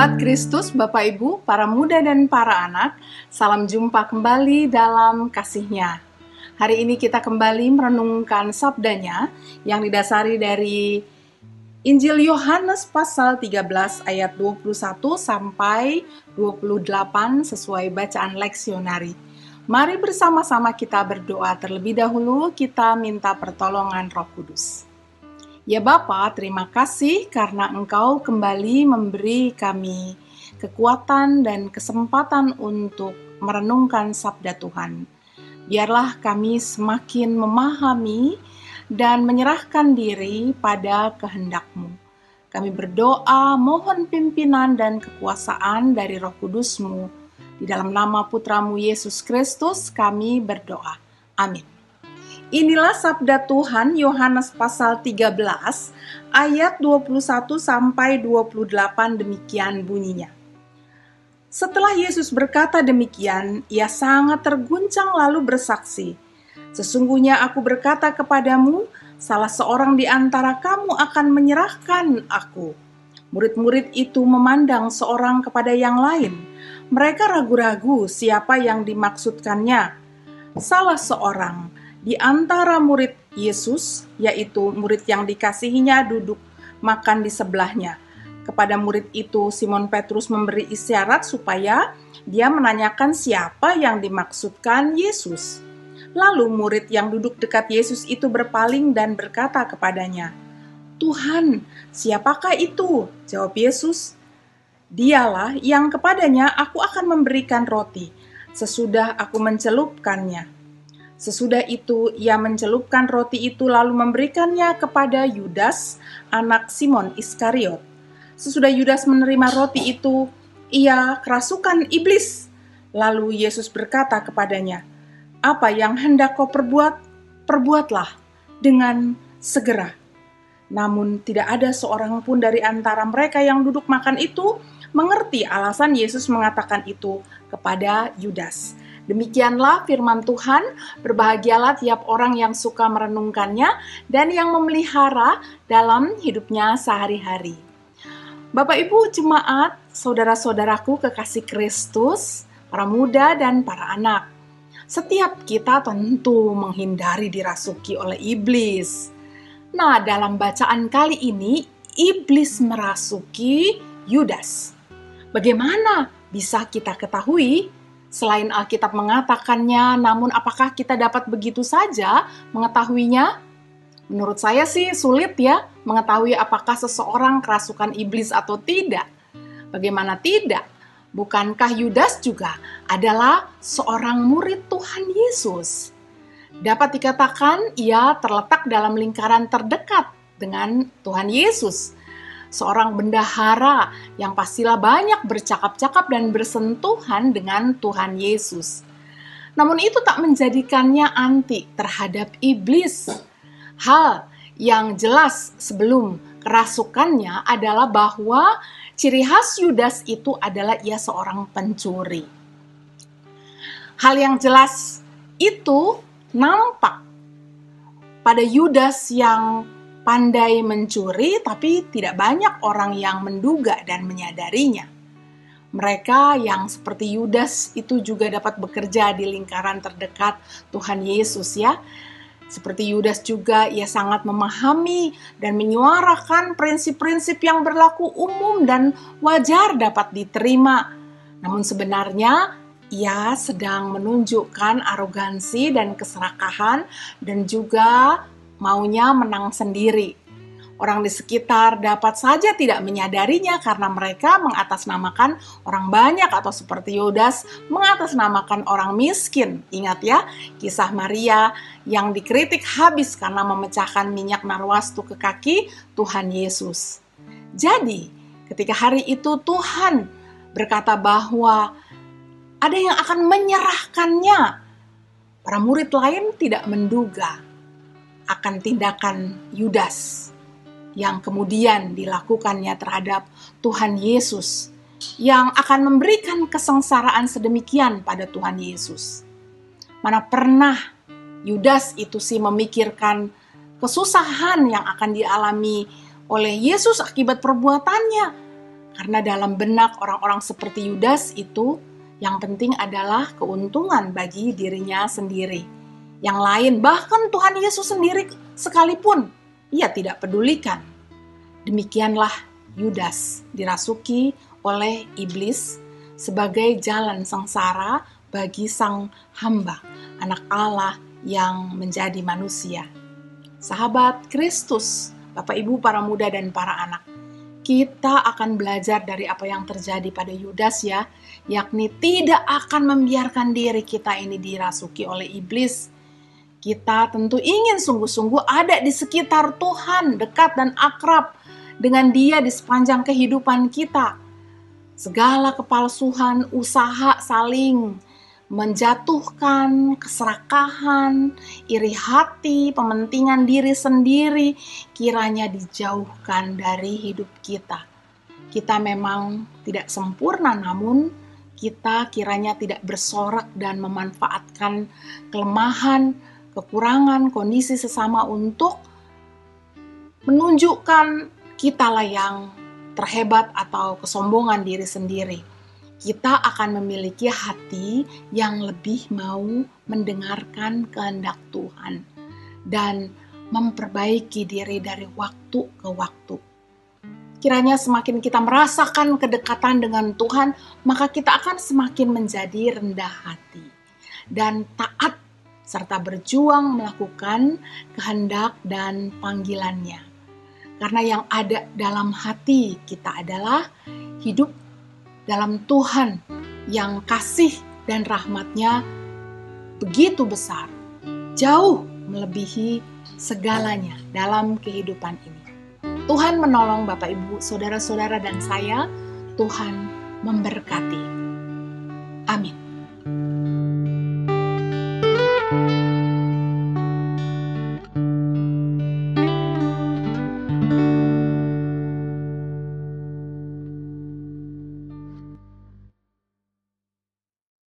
Sahabat Kristus, Bapak Ibu, para muda dan para anak, salam jumpa kembali dalam kasih-Nya. Hari ini kita kembali merenungkan sabdanya yang didasari dari Injil Yohanes pasal 13 ayat 21 sampai 28 sesuai bacaan leksionari. Mari bersama-sama kita berdoa. Terlebih dahulu kita minta pertolongan Roh Kudus. Ya Bapa, terima kasih karena Engkau kembali memberi kami kekuatan dan kesempatan untuk merenungkan sabda Tuhan. Biarlah kami semakin memahami dan menyerahkan diri pada kehendak-Mu. Kami berdoa mohon pimpinan dan kekuasaan dari Roh Kudus-Mu. Di dalam nama Putra-Mu Yesus Kristus kami berdoa. Amin. Inilah sabda Tuhan Yohanes pasal 13 ayat 21 sampai 28 demikian bunyinya. Setelah Yesus berkata demikian, ia sangat terguncang lalu bersaksi, "Sesungguhnya aku berkata kepadamu, salah seorang di antara kamu akan menyerahkan aku." Murid-murid itu memandang seorang kepada yang lain. Mereka ragu-ragu siapa yang dimaksudkannya. Salah seorang di antara murid Yesus, yaitu murid yang dikasihinya, duduk makan di sebelahnya. Kepada murid itu Simon Petrus memberi isyarat supaya dia menanyakan siapa yang dimaksudkan Yesus. Lalu murid yang duduk dekat Yesus itu berpaling dan berkata kepadanya, "Tuhan, siapakah itu?" Jawab Yesus, "Dialah yang kepadanya aku akan memberikan roti sesudah aku mencelupkannya." Sesudah itu ia mencelupkan roti itu lalu memberikannya kepada Yudas, anak Simon Iskariot. Sesudah Yudas menerima roti itu, ia kerasukan iblis. Lalu Yesus berkata kepadanya, "Apa yang hendak kau perbuat? Perbuatlah dengan segera." Namun tidak ada seorang pun dari antara mereka yang duduk makan itu mengerti alasan Yesus mengatakan itu kepada Yudas. Demikianlah firman Tuhan, berbahagialah tiap orang yang suka merenungkannya dan yang memelihara dalam hidupnya sehari-hari. Bapak Ibu jemaat, saudara-saudaraku kekasih Kristus, para muda dan para anak. Setiap kita tentu menghindari dirasuki oleh iblis. Nah, dalam bacaan kali ini, iblis merasuki Yudas. Bagaimana bisa kita ketahui? Selain Alkitab mengatakannya, namun apakah kita dapat begitu saja mengetahuinya? Menurut saya sih sulit ya mengetahui apakah seseorang kerasukan iblis atau tidak. Bagaimana tidak? Bukankah Yudas juga adalah seorang murid Tuhan Yesus? Dapat dikatakan ia terletak dalam lingkaran terdekat dengan Tuhan Yesus. Seorang bendahara yang pastilah banyak bercakap-cakap dan bersentuhan dengan Tuhan Yesus. Namun itu tak menjadikannya anti terhadap iblis. Hal yang jelas sebelum kerasukannya adalah bahwa ciri khas Yudas itu adalah ia seorang pencuri. Hal yang jelas itu nampak pada Yudas yang pandai mencuri, tapi tidak banyak orang yang menduga dan menyadarinya. Mereka yang seperti Yudas itu juga dapat bekerja di lingkaran terdekat Tuhan Yesus ya. Seperti Yudas juga ia sangat memahami dan menyuarakan prinsip-prinsip yang berlaku umum dan wajar dapat diterima. Namun sebenarnya ia sedang menunjukkan arogansi dan keserakahan dan juga maunya menang sendiri. Orang di sekitar dapat saja tidak menyadarinya karena mereka mengatasnamakan orang banyak atau seperti Yudas mengatasnamakan orang miskin. Ingat ya, kisah Maria yang dikritik habis karena memecahkan minyak narwastu ke kaki Tuhan Yesus. Jadi, ketika hari itu Tuhan berkata bahwa ada yang akan menyerahkannya, para murid lain tidak menduga akan tindakan Yudas yang kemudian dilakukannya terhadap Tuhan Yesus yang akan memberikan kesengsaraan sedemikian pada Tuhan Yesus. Mana pernah Yudas itu sih memikirkan kesusahan yang akan dialami oleh Yesus akibat perbuatannya. Karena dalam benak orang-orang seperti Yudas itu, yang penting adalah keuntungan bagi dirinya sendiri. Yang lain, bahkan Tuhan Yesus sendiri sekalipun, ia tidak pedulikan. Demikianlah Yudas dirasuki oleh iblis sebagai jalan sengsara bagi sang hamba, anak Allah yang menjadi manusia. Sahabat Kristus, Bapak Ibu, para muda dan para anak, kita akan belajar dari apa yang terjadi pada Yudas ya, yakni tidak akan membiarkan diri kita ini dirasuki oleh iblis. Kita tentu ingin sungguh-sungguh ada di sekitar Tuhan, dekat dan akrab dengan Dia di sepanjang kehidupan kita. Segala kepalsuan, usaha saling menjatuhkan, keserakahan, iri hati, pementingan diri sendiri, kiranya dijauhkan dari hidup kita. Kita memang tidak sempurna, namun kita kiranya tidak bersorak dan memanfaatkan kelemahan, kekurangan, kondisi sesama untuk menunjukkan kitalah yang terhebat atau kesombongan diri sendiri. Kita akan memiliki hati yang lebih mau mendengarkan kehendak Tuhan dan memperbaiki diri dari waktu ke waktu. Kiranya semakin kita merasakan kedekatan dengan Tuhan, maka kita akan semakin menjadi rendah hati dan taat serta berjuang melakukan kehendak dan panggilannya. Karena yang ada dalam hati kita adalah hidup dalam Tuhan yang kasih dan rahmat-Nya begitu besar, jauh melebihi segalanya dalam kehidupan ini. Tuhan menolong Bapak Ibu, saudara-saudara dan saya. Tuhan memberkati. Amin.